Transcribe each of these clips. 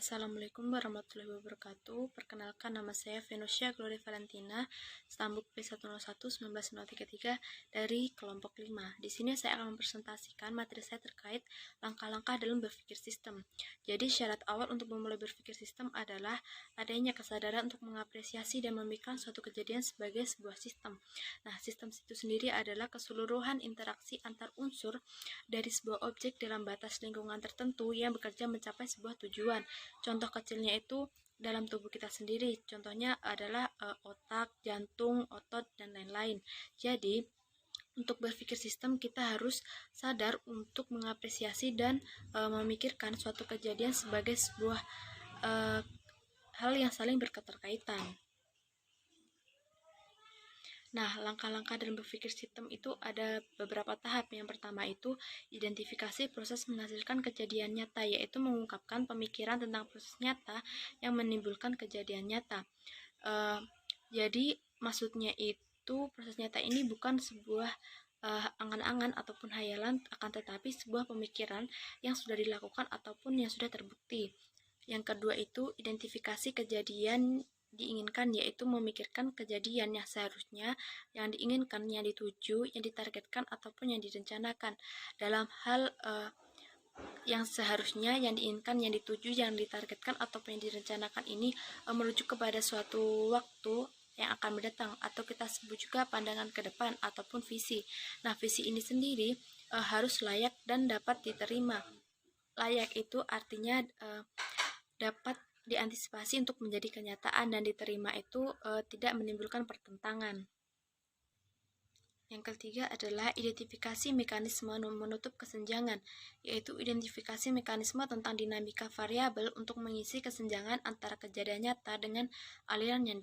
Assalamualaikum warahmatullahi wabarakatuh. Perkenalkan, nama saya Venusia Glory Valentina, Stambuk P101-19033 dari kelompok 5. Di sini saya akan mempresentasikan materi saya terkait langkah-langkah dalam berpikir sistem. Jadi syarat awal untuk memulai berpikir sistem adalah adanya kesadaran untuk mengapresiasi dan memikirkan suatu kejadian sebagai sebuah sistem. Nah, sistem itu sendiri adalah keseluruhan interaksi antar unsur dari sebuah objek dalam batas lingkungan tertentu yang bekerja mencapai sebuah tujuan. Contoh kecilnya itu dalam tubuh kita sendiri, contohnya adalah otak, jantung, otot, dan lain-lain. Jadi, untuk berpikir sistem kita harus sadar untuk mengapresiasi dan memikirkan suatu kejadian sebagai sebuah hal yang saling berketerkaitan. Nah, langkah-langkah dalam berpikir sistem itu ada beberapa tahap. Yang pertama itu identifikasi proses menghasilkan kejadian nyata, yaitu mengungkapkan pemikiran tentang proses nyata yang menimbulkan kejadian nyata. Jadi maksudnya itu proses nyata ini bukan sebuah angan-angan ataupun hayalan, akan tetapi sebuah pemikiran yang sudah dilakukan ataupun yang sudah terbukti. Yang kedua itu identifikasi kejadian diinginkan, yaitu memikirkan kejadian yang seharusnya, yang diinginkan, yang dituju, yang ditargetkan, ataupun yang direncanakan. Dalam hal yang seharusnya, yang diinginkan, yang dituju, yang ditargetkan, ataupun yang direncanakan ini merujuk kepada suatu waktu yang akan mendatang, atau kita sebut juga pandangan ke depan ataupun visi. Nah, visi ini sendiri harus layak dan dapat diterima. Layak itu artinya dapat diantisipasi untuk menjadi kenyataan, dan diterima itu tidak menimbulkan pertentangan. Yang ketiga adalah identifikasi mekanisme menutup kesenjangan, yaitu identifikasi mekanisme tentang dinamika variabel untuk mengisi kesenjangan antara kejadian nyata dengan aliran yang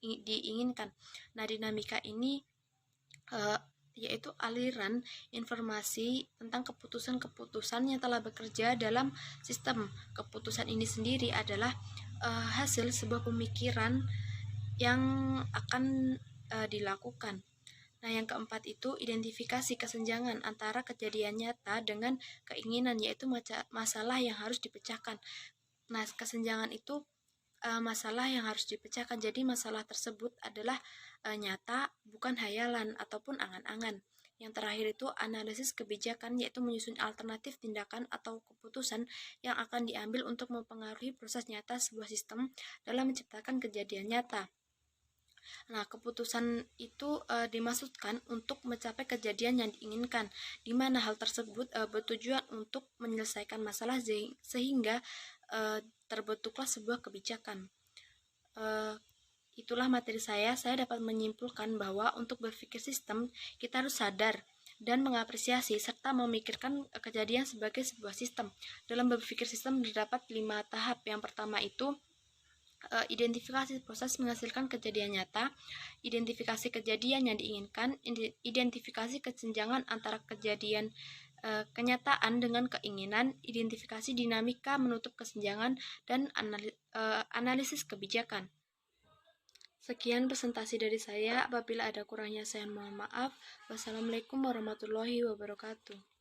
diinginkan. Nah, dinamika ini yaitu aliran informasi tentang keputusan-keputusan yang telah bekerja dalam sistem. Keputusan ini sendiri adalah hasil sebuah pemikiran yang akan dilakukan. Nah, yang keempat itu identifikasi kesenjangan antara kejadian nyata dengan keinginan, yaitu masalah yang harus dipecahkan. Nah, kesenjangan itu masalah yang harus dipecahkan. Jadi masalah tersebut adalah nyata, bukan hayalan ataupun angan-angan. Yang terakhir itu analisis kebijakan, yaitu menyusun alternatif tindakan atau keputusan yang akan diambil untuk mempengaruhi proses nyata sebuah sistem dalam menciptakan kejadian nyata. Nah, keputusan itu dimaksudkan untuk mencapai kejadian yang diinginkan, di mana hal tersebut bertujuan untuk menyelesaikan masalah sehingga terbentuklah sebuah kebijakan. Itulah materi saya dapat menyimpulkan bahwa untuk berpikir sistem, kita harus sadar dan mengapresiasi serta memikirkan kejadian sebagai sebuah sistem. Dalam berpikir sistem terdapat 5 tahap. Yang pertama itu identifikasi proses menghasilkan kejadian nyata, identifikasi kejadian yang diinginkan, identifikasi kesenjangan antara kejadian kenyataan dengan keinginan, identifikasi dinamika menutup kesenjangan, dan analisis kebijakan. Sekian presentasi dari saya. Apabila ada kurangnya saya mohon maaf. Wassalamualaikum warahmatullahi wabarakatuh.